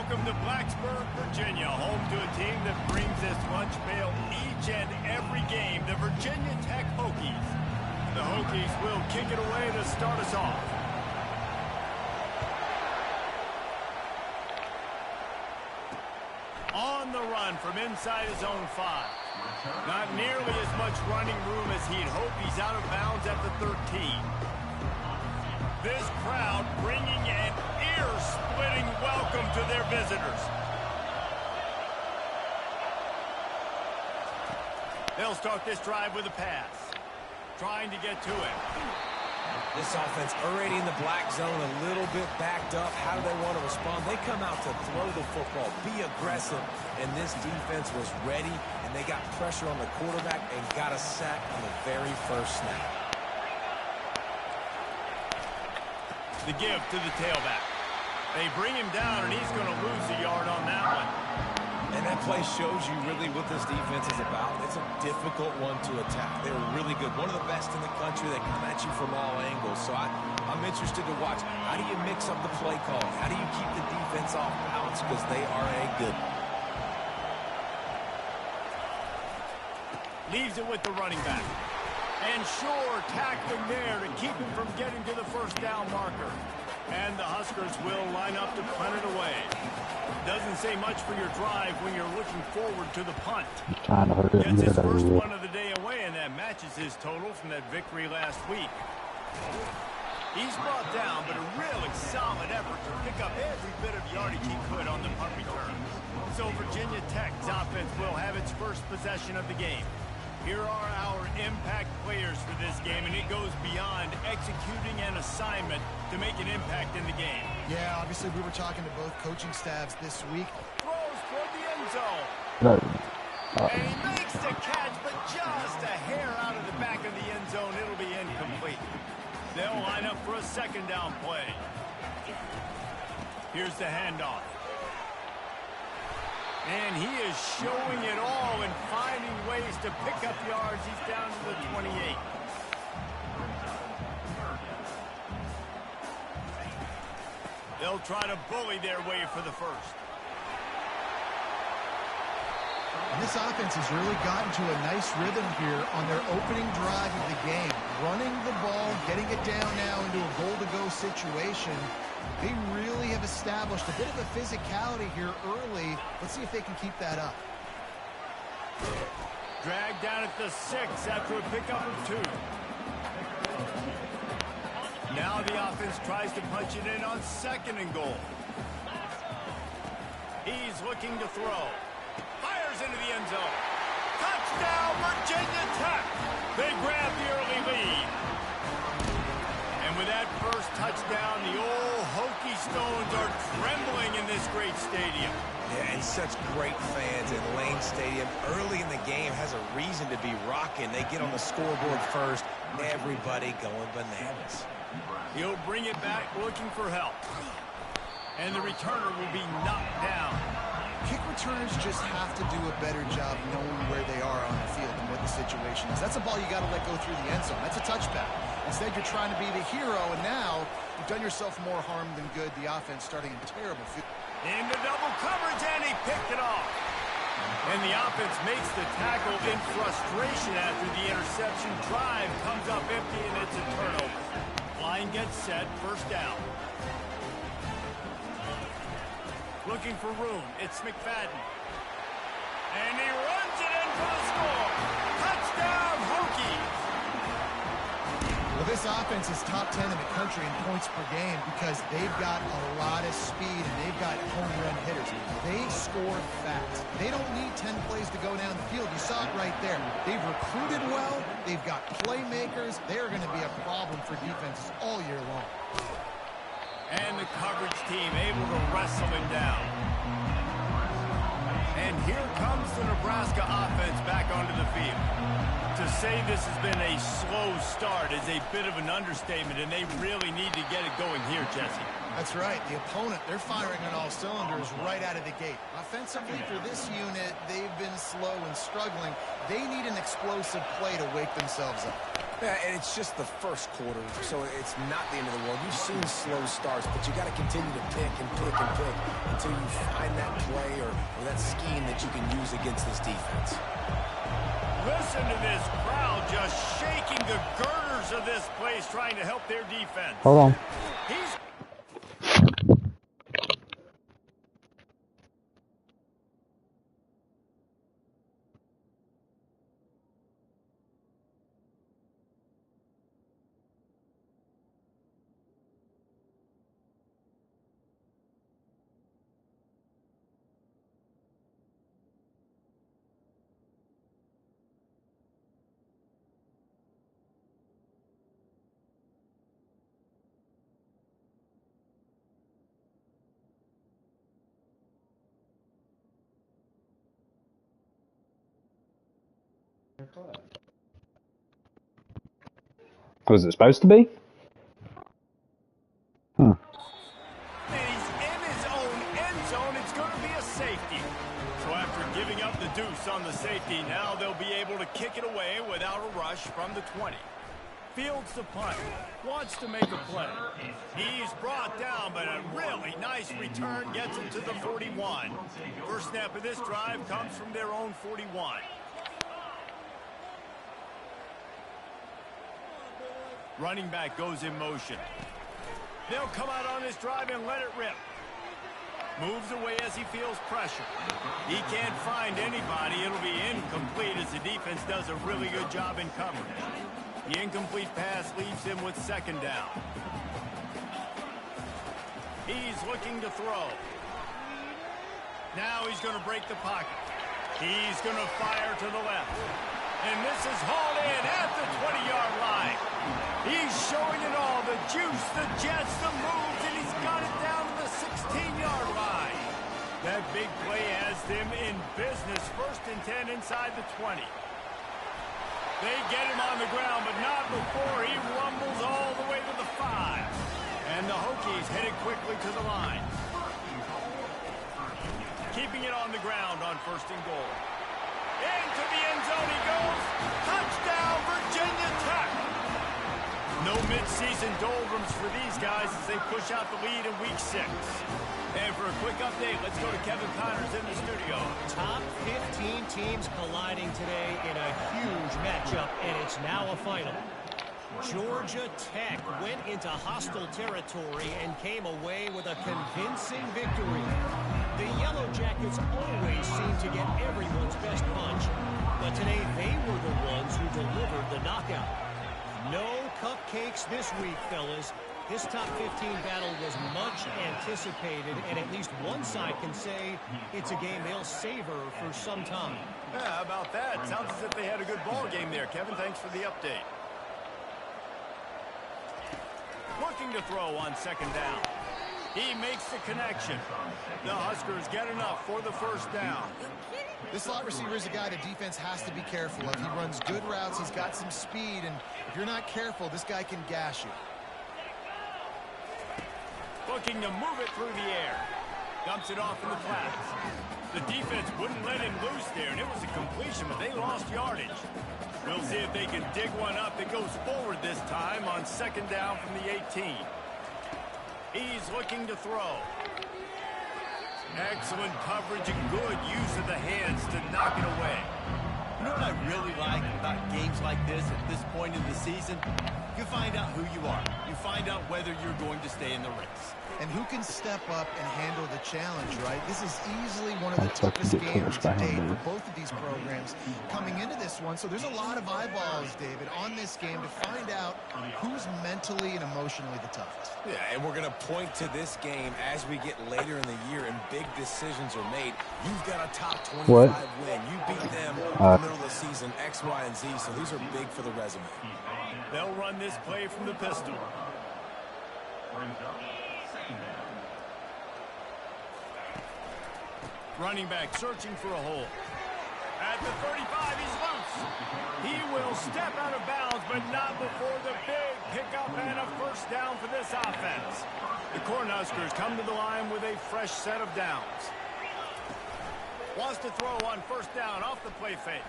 Welcome to Blacksburg, Virginia, home to a team that brings this lunch pail each and every game, the Virginia Tech Hokies. The Hokies will kick it away to start us off. On the run from inside his own 5. Not nearly as much running room as he'd hoped. He's out of bounds at the 13. This crowd bringing an ear-splitting welcome to their visitors. They'll start this drive with a pass. Trying to get to it. This offense already in the black zone, a little bit backed up. How do they want to respond? They come out to throw the football, be aggressive, and this defense was ready, and they got pressure on the quarterback and got a sack on the very first snap. The give to the tailback. They bring him down, and he's going to lose a yard on that one. And that play shows you really what this defense is about. It's a difficult one to attack. They're really good. One of the best in the country. They come at you from all angles. So I'm interested to watch. How do you mix up the play call? How do you keep the defense off balance? Because they are a good one. Leaves it with the running back. And sure, tackling there to keep him from getting to the first down marker. And the Huskers will line up to punt it away. Doesn't say much for your drive when you're looking forward to the punt. Gets his first one of the day away, and that matches his total from that victory last week. He's brought down, but a really solid effort to pick up every bit of yardage he could on the punt return. So Virginia Tech's offense will have its first possession of the game. Here are our impact players for this game, and it goes beyond executing an assignment to make an impact in the game. Yeah, obviously we were talking to both coaching staffs this week. Throws toward the end zone. And he makes the catch, but just a hair out of the back of the end zone. It'll be incomplete. They'll line up for a second down play. Here's the handoff. And he is showing it all and finding ways to pick up yards. He's down to the 28. They'll try to bully their way for the first. And this offense has really gotten to a nice rhythm here on their opening drive of the game. Running the ball, getting it down now into a goal-to-go situation. They really have established a bit of a physicality here early. Let's see if they can keep that up. Dragged down at the 6 after a pickup of 2. Now the offense tries to punch it in on 2nd and goal. He's looking to throw. Fires into the end zone. Touchdown, Virginia Tech! They grab the early lead. And with that first touchdown, the old Hokie Stones are trembling in this great stadium. Yeah, and such great fans in Lane Stadium. Early in the game has a reason to be rocking. They get on the scoreboard first. Everybody going bananas. He'll bring it back looking for help. And the returner will be knocked down. Kick returners just have to do a better job knowing where they are on the field and what the situation is. That's a ball you got to let go through the end zone. That's a touchback. Instead, you're trying to be the hero, and now you've done yourself more harm than good. The offense starting in terrible field. Into double coverage, and he picked it off. And the offense makes the tackle in frustration after the interception. Drive comes up empty, and it's a turnover. Line gets set, first down. Looking for room, it's McFadden. And he runs it in for the score. Touchdown, Hokies! Well, this offense is top 10 in the country in points per game because they've got a lot of speed and they've got home run hitters. They score fast. They don't need 10 plays to go down the field. You saw it right there. They've recruited well. They've got playmakers. They're going to be a problem for defenses all year long. And the coverage team able to wrestle him down. And here comes the Nebraska offense back onto the field. To say this has been a slow start is a bit of an understatement, and they really need to get it going here, Jesse. That's right. The opponent, they're firing on all cylinders right out of the gate. Offensively, for this unit, they've been slow and struggling. They need an explosive play to wake themselves up. Yeah, and it's just the first quarter, so it's not the end of the world. You've seen slow starts, but you got to continue to pick and pick and pick. until you find that play or that scheme that you can use against this defense. Listen to this crowd just shaking the girders of this place trying to help their defense. Hold on. He's Was it supposed to be? And he's in his own end zone. It's going to be a safety. So after giving up the deuce on the safety, now they'll be able to kick it away without a rush from the 20. Fields the punt. Wants to make a play. He's brought down, but a really nice return gets him to the 41. First snap of this drive comes from their own 41. Running back goes in motion. They'll come out on this drive and let it rip. Moves away as he feels pressure. He can't find anybody. It'll be incomplete as the defense does a really good job in coverage. The incomplete pass leaves him with second down. He's looking to throw. Now he's going to break the pocket. He's going to fire to the left. And this is hauled in at the 20-yard line. He's showing it all, the juice, the jets, the moves, and he's got it down to the 16-yard line. That big play has them in business. First and 10 inside the 20. They get him on the ground, but not before he rumbles all the way to the 5. And the Hokies headed quickly to the line. Keeping it on the ground on first and goal. Into the end zone he goes. Touchdown, Virginia Tech. No mid-season doldrums for these guys as they push out the lead in Week 6. And for a quick update, let's go to Kevin Connors in the studio. Top 15 teams colliding today in a huge matchup, and it's now a final. Georgia Tech went into hostile territory and came away with a convincing victory. The Yellow Jackets always seem to get everyone's best punch, but today they were the ones who delivered the knockout. No cupcakes this week, fellas. This top 15 battle was much anticipated, and at least one side can say it's a game they'll savor for some time. Yeah, how about that? Sounds as if they had a good ball game there, Kevin. Thanks for the update. Looking to throw on second down. He makes the connection. The Huskers get enough for the first down. This slot receiver is a guy the defense has to be careful of. He runs good routes. He's got some speed, and if you're not careful, this guy can gash you. Looking to move it through the air. Dumps it off in the flats. The defense wouldn't let him loose there, and it was a completion, but they lost yardage. We'll see if they can dig one up that goes forward this time on second down from the 18. He's looking to throw. Excellent coverage and good use of the hands to knock it away. You know what I really like about games like this at this point in the season? You find out who you are. You find out whether you're going to stay in the race. And who can step up and handle the challenge, right? This is easily one of the toughest games to date for both of these programs coming into this one. So there's a lot of eyeballs, David, on this game to find out who's mentally and emotionally the toughest. Yeah, and we're going to point to this game as we get later in the year and big decisions are made. You've got a top 25 win. You beat them in the middle of the season, X, Y, and Z, so these are big for the resume. They'll run this play from the pistol. Running back searching for a hole. At the 35, he's loose. He will step out of bounds, but not before the big pickup and a first down for this offense. The Cornhuskers come to the line with a fresh set of downs. Wants to throw on first down off the play fake.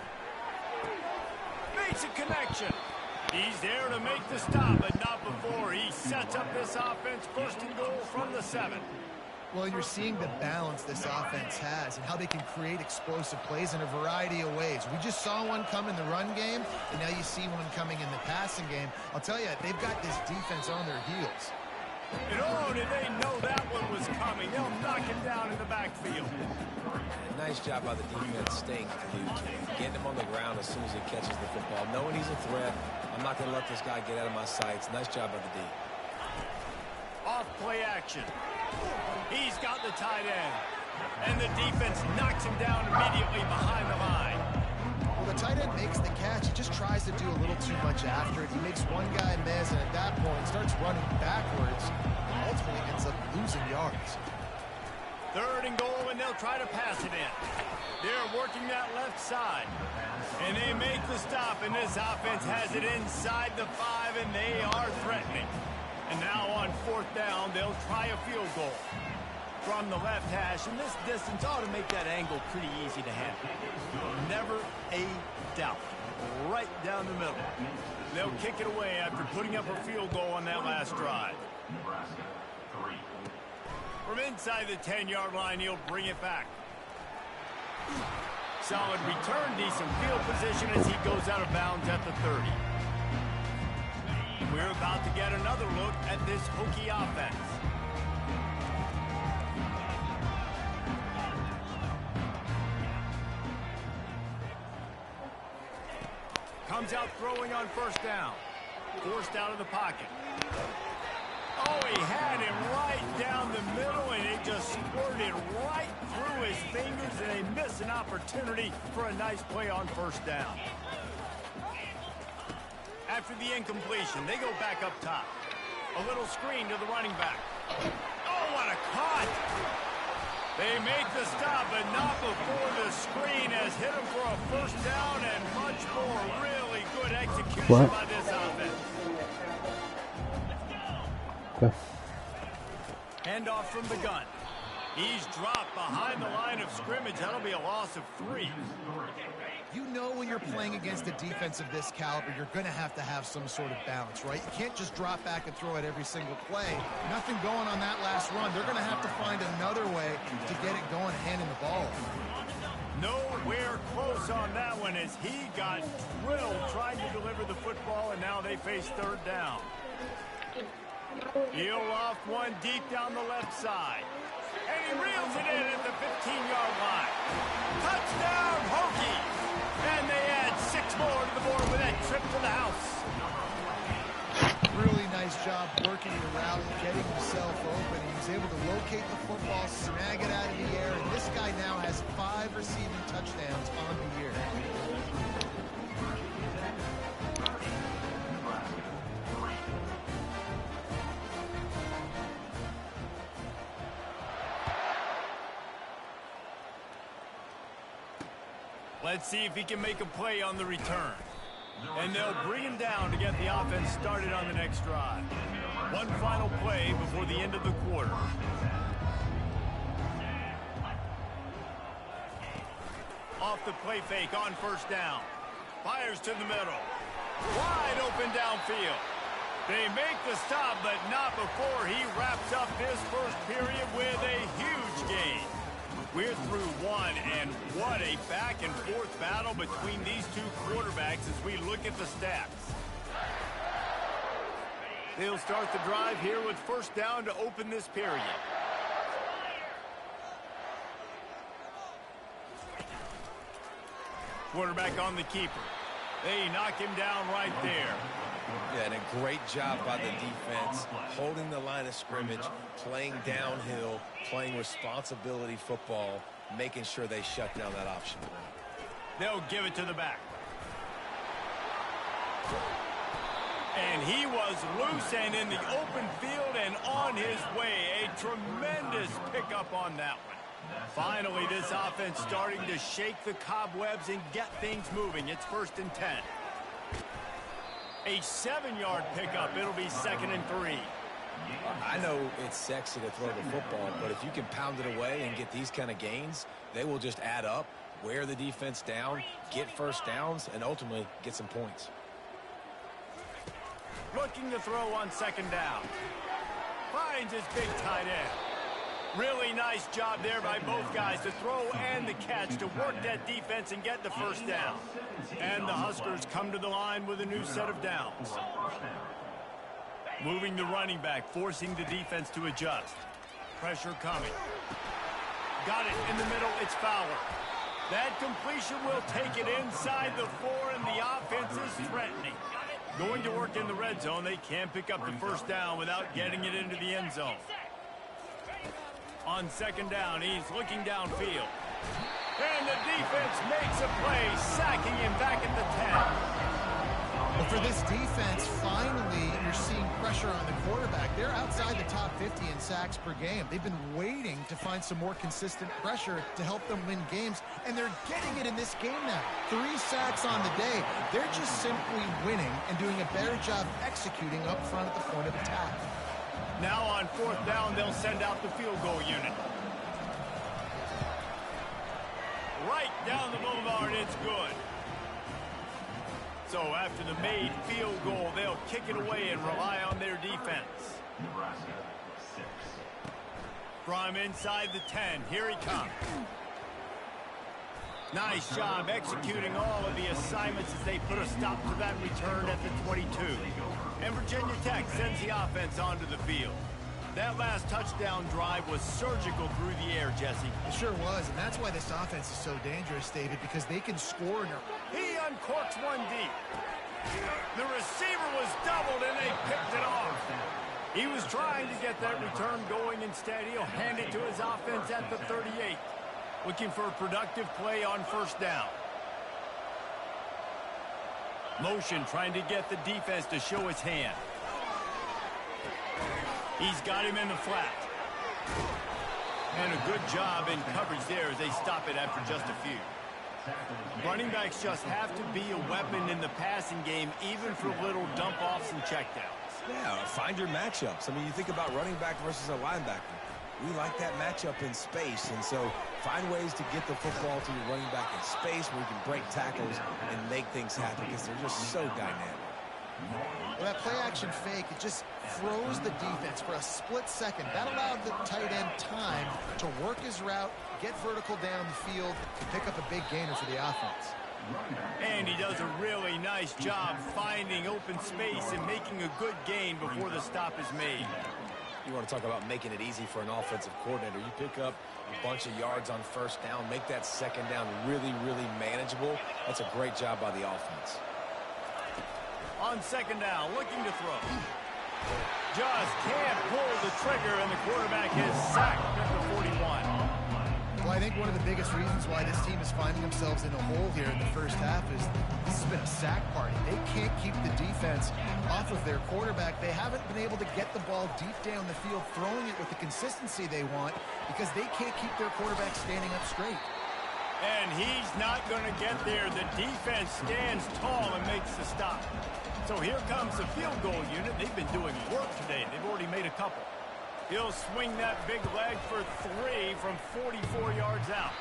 Makes a connection. He's there to make the stop, but not before he sets up this offense first and goal from the 7. Well, you're seeing the balance this offense has and how they can create explosive plays in a variety of ways. We just saw one come in the run game, and now you see one coming in the passing game. I'll tell you, they've got this defense on their heels. And oh, did they know that one was coming. They'll knock him down in the backfield. Nice job by the defense staying glued, getting him on the ground as soon as he catches the football. Knowing he's a threat, I'm not going to let this guy get out of my sights. Nice job by the D. Off play action. He's got the tight end. And the defense knocks him down immediately behind the line. Well, the tight end makes the catch. He just tries to do a little too much after it. He makes one guy miss, and at that point starts running backwards. And ultimately ends up losing yards. 3rd and goal, and they'll try to pass it in. They're working that left side. And they make the stop, and this offense has it inside the 5, and they are threatening. And now on 4th down, they'll try a field goal from the left hash, and this distance ought to make that angle pretty easy to handle. Never a doubt. Right down the middle. They'll kick it away after putting up a field goal on that last drive. From inside the 10-yard line, he'll bring it back. Solid return, decent field position as he goes out of bounds at the 30. We're about to get another look at this Hokie offense. Comes out throwing on 1st down. Forced out of the pocket. Oh, he had him right down the middle, and it just squirted right through his fingers, and they miss an opportunity for a nice play on 1st down. After the incompletion, they go back up top. A little screen to the running back. Oh, what a cut! They make the stop, but not before the screen has hit him for a 1st down, and much more. Really good execution by this offense. Okay. Handoff from the gun. He's dropped behind the line of scrimmage. That'll be a loss of 3. You know when you're playing against a defense of this caliber, you're going to have some sort of balance, right? You can't just drop back and throw it every single play. Nothing going on that last run. They're going to have to find another way to get it going, handing the ball. Nowhere close on that one as he got drilled trying to deliver the football, and now they face 3rd down. He'll loft one deep down the left side. And he reels it in at the 15-yard line. Touchdown, Hokies! And they add 6 more to the board with that trip to the house. Really nice job working the route and getting himself open. He was able to locate the football, snag it out of the air, and this guy now has 5 receiving touchdowns on the year. Let's see if he can make a play on the return. And they'll bring him down to get the offense started on the next drive. One final play before the end of the quarter. Off the play fake on 1st down. Fires to the middle. Wide open downfield. They make the stop, but not before he wraps up this 1st period with a huge gain. We're through 1, and what a back-and-forth battle between these 2 quarterbacks as we look at the stats. They'll start the drive here with 1st down to open this period. Quarterback on the keeper. They knock him down right there. Yeah, and a great job by the defense, holding the line of scrimmage, playing downhill, playing responsibility football, making sure they shut down that option. They'll give it to the back. And he was loose and in the open field and on his way. A tremendous pickup on that one. Finally, this offense starting to shake the cobwebs and get things moving. It's 1st and 10. A 7-yard pickup. It'll be 2nd and 3. I know it's sexy to throw the football, but if you can pound it away and get these kind of gains, they will just add up, wear the defense down, get 1st downs, and ultimately get some points. Looking to throw on 2nd down. Finds his big tight end. Really nice job there by both guys to throw and the catch to work that defense and get the first down. And the Huskers come to the line with a new set of downs. Moving the running back, forcing the defense to adjust. Pressure coming. Got it in the middle. It's Fowler. That completion will take it inside the 4, and the offense is threatening. Going to work in the red zone. They can't pick up the first down without getting it into the end zone. On second down, he's looking downfield. And the defense makes a play, sacking him back at the 10. Well, for this defense, finally, you're seeing pressure on the quarterback. They're outside the top 50 in sacks per game. They've been waiting to find some more consistent pressure to help them win games, and they're getting it in this game now. 3 sacks on the day. They're just simply winning and doing a better job executing up front at the point of attack. Now on fourth down, they'll send out the field goal unit. Right down the boulevard, it's good. So after the made field goal, they'll kick it away and rely on their defense. From inside the 10, here he comes. Nice job executing all of the assignments as they put a stop to that return at the 22. And Virginia Tech sends the offense onto the field. That last touchdown drive was surgical through the air, Jesse. It sure was, and that's why this offense is so dangerous, David, because they can score. He uncorks one deep. The receiver was doubled, and they picked it off. He was trying to get that return going. Instead, he'll hand it to his offense at the 38. Looking for a productive play on first down. Motion trying to get the defense to show his hand. He's got him in the flat. And a good job in coverage there as they stop it after just a few. Running backs just have to be a weapon in the passing game, even for little dump-offs and checkdowns. Yeah, find your matchups. I mean, you think about running back versus a linebacker. We like that matchup in space, and so find ways to get the football to your running back in space where you can break tackles and make things happen because they're just so dynamic. Well, that play-action fake, it just froze the defense for a split second. That allowed the tight end time to work his route, get vertical down the field, and pick up a big gainer for the offense. And he does a really nice job finding open space and making a good gain before the stop is made. You want to talk about making it easy for an offensive coordinator. You pick up a bunch of yards on first down, make that second down really, really manageable. That's a great job by the offense. On second down, looking to throw. Just can't pull the trigger, and the quarterback is sacked at the 41. Well, I think one of the biggest reasons why this team is finding themselves in a hole here in the first half is this has been a sack party. They can't keep the defense off of their quarterback. They haven't been able to get the ball deep down the field, throwing it with the consistency they want because they can't keep their quarterback standing up straight. And he's not going to get there. The defense stands tall and makes the stop. So here comes the field goal unit. They've been doing work today. They've already made a couple. He'll swing that big leg for 3 from 44 yards out.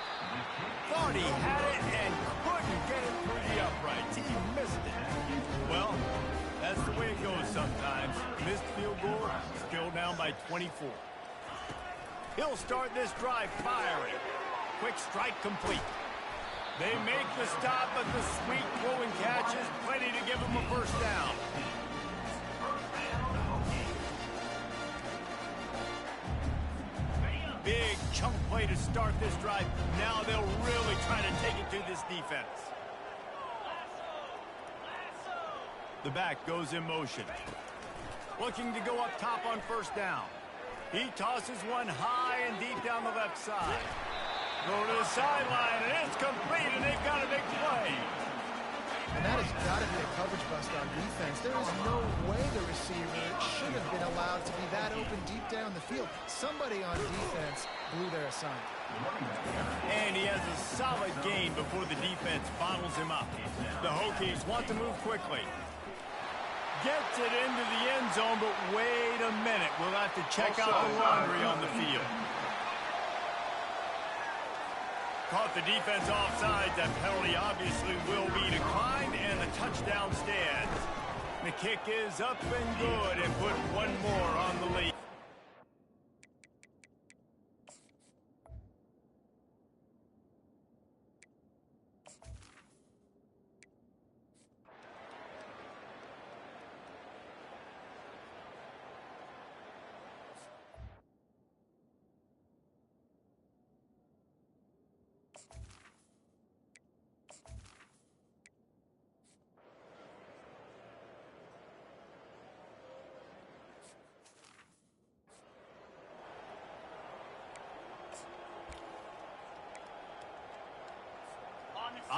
Thought he had it and couldn't get it through the uprights. He missed it. Well, that's the way it goes sometimes. Missed field goal, still down by 24. He'll start this drive firing. Quick strike complete. They make the stop, but the sweet throwing catch is plenty to give them a first down. Big chunk play to start this drive. Now they'll really try to take it to this defense. The back goes in motion. Looking to go up top on first down. He tosses one high and deep down the left side. Go to the sideline, and it's complete, and they've got a big play. And that has got to be a coverage bust on defense. There is no way the receiver should have been allowed to be that open deep down the field. Somebody on defense blew their assignment. And he has a solid gain before the defense bottles him up. The Hokies want to move quickly. Gets it into the end zone, but wait a minute. We'll have to check out the laundry on the field. Caught the defense offside. That penalty obviously will be declined, and the touchdown stands. The kick is up and good, and put one more on the lead.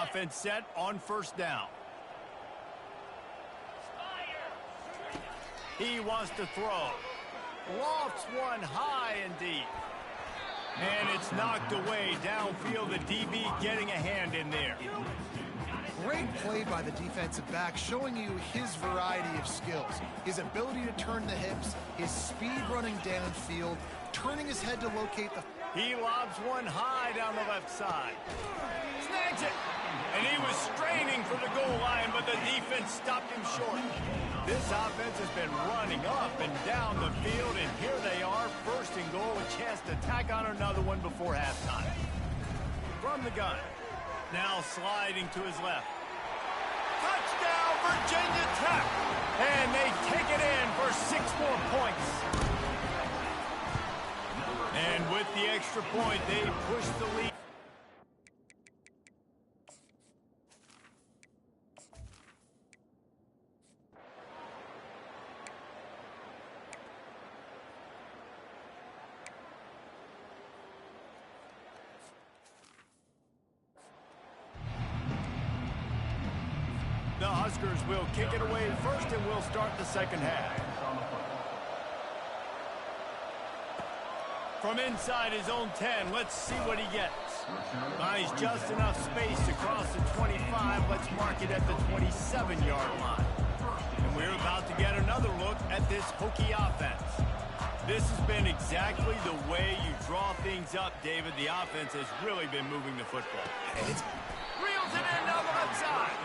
Offense set on first down. He wants to throw. Lofts one high and deep. And it's knocked away downfield. The DB getting a hand in there. Great play by the defensive back, showing you his variety of skills. His ability to turn the hips, his speed running downfield, turning his head to locate the... He lobs one high down the left side. Snags it! And he was straining for the goal line, but the defense stopped him short. This offense has been running up and down the field, and here they are, first and goal, a chance to tack on another one before halftime. From the gun. Now sliding to his left. Touchdown, Virginia Tech! And they take it in for 6 more points. And with the extra point, they push the lead. The Huskers will kick it away first, and we'll start the second half. From inside his own 10, let's see what he gets. Buys just enough space to cross the 25. Let's mark it at the 27-yard line. And we're about to get another look at this Hokie offense. This has been exactly the way you draw things up, David. The offense has really been moving the football. And it's reels it in down the left side.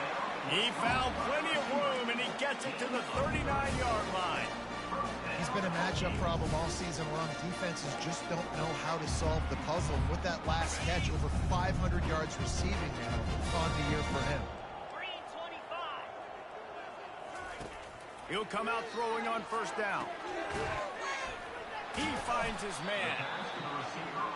He found plenty of room, and he gets it to the 39-yard line. He's been a matchup problem all season long. Defenses just don't know how to solve the puzzle. And with that last catch, over 500 yards receiving now on the year for him. He'll come out throwing on first down. He finds his man.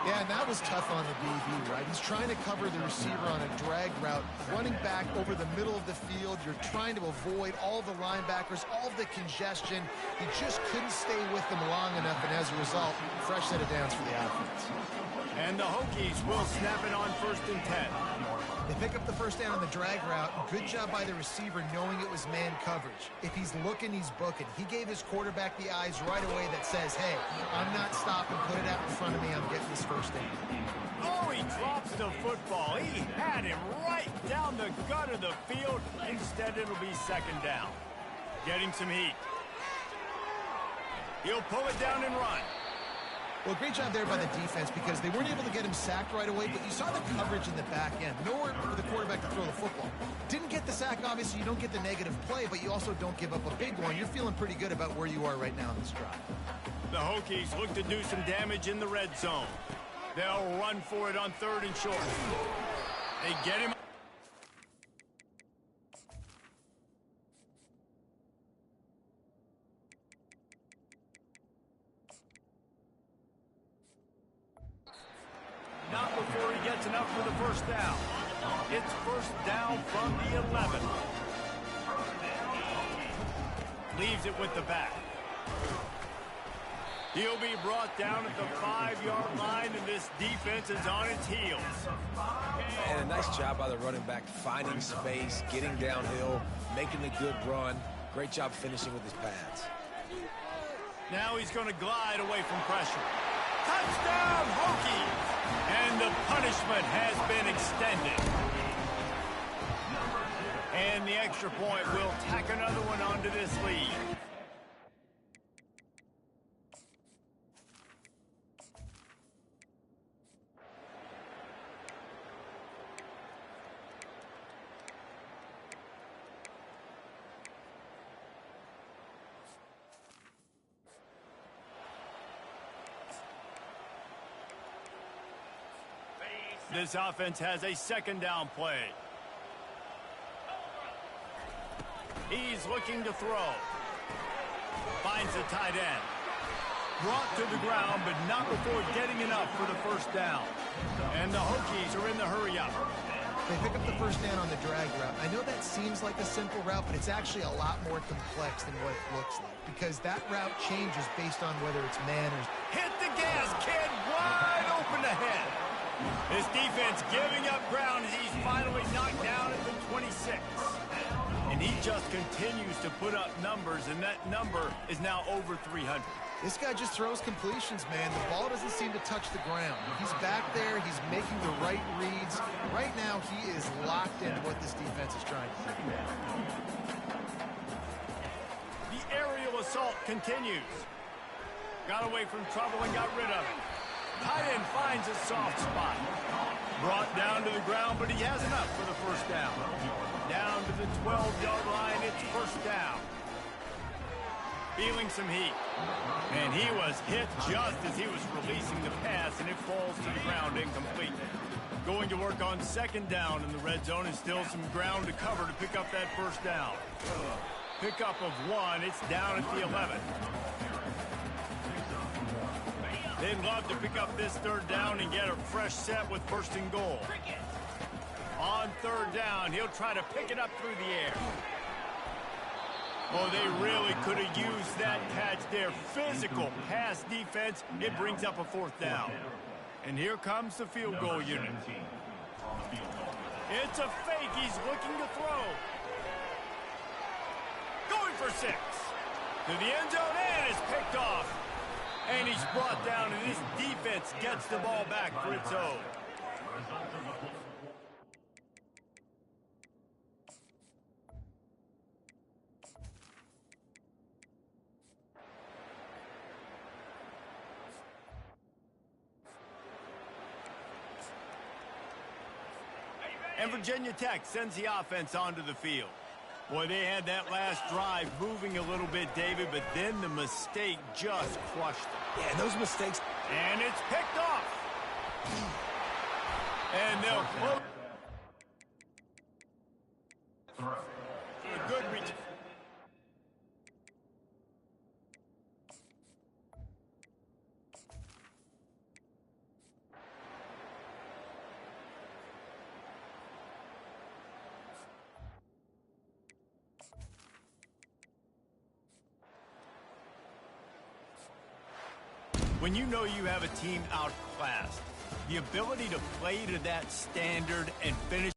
Yeah, and that was tough on the DB, right? He's trying to cover the receiver on a drag route, running back over the middle of the field. You're trying to avoid all the linebackers, all the congestion. He just couldn't stay with them long enough, and as a result, fresh set of downs for the offense. And the Hokies will snap it on first and 10. They pick up the first down on the drag route. Good job by the receiver knowing it was man coverage. If he's looking, he's booking. He gave his quarterback the eyes right away that says, hey, I'm not stopping. Put it out in front of me. I'm getting this first down. Oh, he drops the football. He had him right down the gut of the field. Instead, it'll be second down. Getting some heat. He'll pull it down and run. Well, great job there by the defense because they weren't able to get him sacked right away, but you saw the coverage in the back end. Nowhere for the quarterback to throw the football. Didn't get the sack, obviously. You don't get the negative play, but you also don't give up a big one. You're feeling pretty good about where you are right now in this drive. The Hokies look to do some damage in the red zone. They'll run for it on third and short. They get him. Not before he gets enough for the first down. It's first down from the 11. Leaves it with the back. He'll be brought down at the 5-yard line, and this defense is on its heels. And a nice job by the running back, finding space, getting downhill, making a good run. Great job finishing with his pads. Now he's going to glide away from pressure. Touchdown, Hokies! And the punishment has been extended. And the extra point will tack another one onto this lead. This offense has a second down play. He's looking to throw. Finds the tight end. Brought to the ground, but not before getting enough for the first down. And the Hokies are in the hurry up. They pick up the first down on the drag route. I know that seems like a simple route, but it's actually a lot more complex than what it looks like because that route changes based on whether it's man or... Hit the gas, kid! Wide open ahead. This defense giving up ground as he's finally knocked down at the 26. And he just continues to put up numbers, and that number is now over 300. This guy just throws completions, man. The ball doesn't seem to touch the ground. He's back there. He's making the right reads. Right now, he is locked into what this defense is trying to do. The aerial assault continues. Got away from trouble and got rid of it. Tight end finds a soft spot. Brought down to the ground, but he has enough for the first down. Down to the 12-yard line, it's first down. Feeling some heat. And he was hit just as he was releasing the pass, and it falls to the ground incomplete. Going to work on second down in the red zone, and still some ground to cover to pick up that first down. Pickup of 1, it's down at the 11. They'd love to pick up this third down and get a fresh set with first and goal. On third down, he'll try to pick it up through the air. Oh, they really could have used that catch there. Physical pass defense. It brings up a fourth down. And here comes the field goal unit. It's a fake. He's looking to throw. Going for 6. To the end zone, and it's picked off. And he's brought down, and this defense gets the ball back for its own. And Virginia Tech sends the offense onto the field. Boy, they had that last drive moving a little bit, David, but then the mistake just crushed them. Yeah, those mistakes. And it's picked off. And they'll close. A good reach. When you know you have a team outclassed, the ability to play to that standard and finish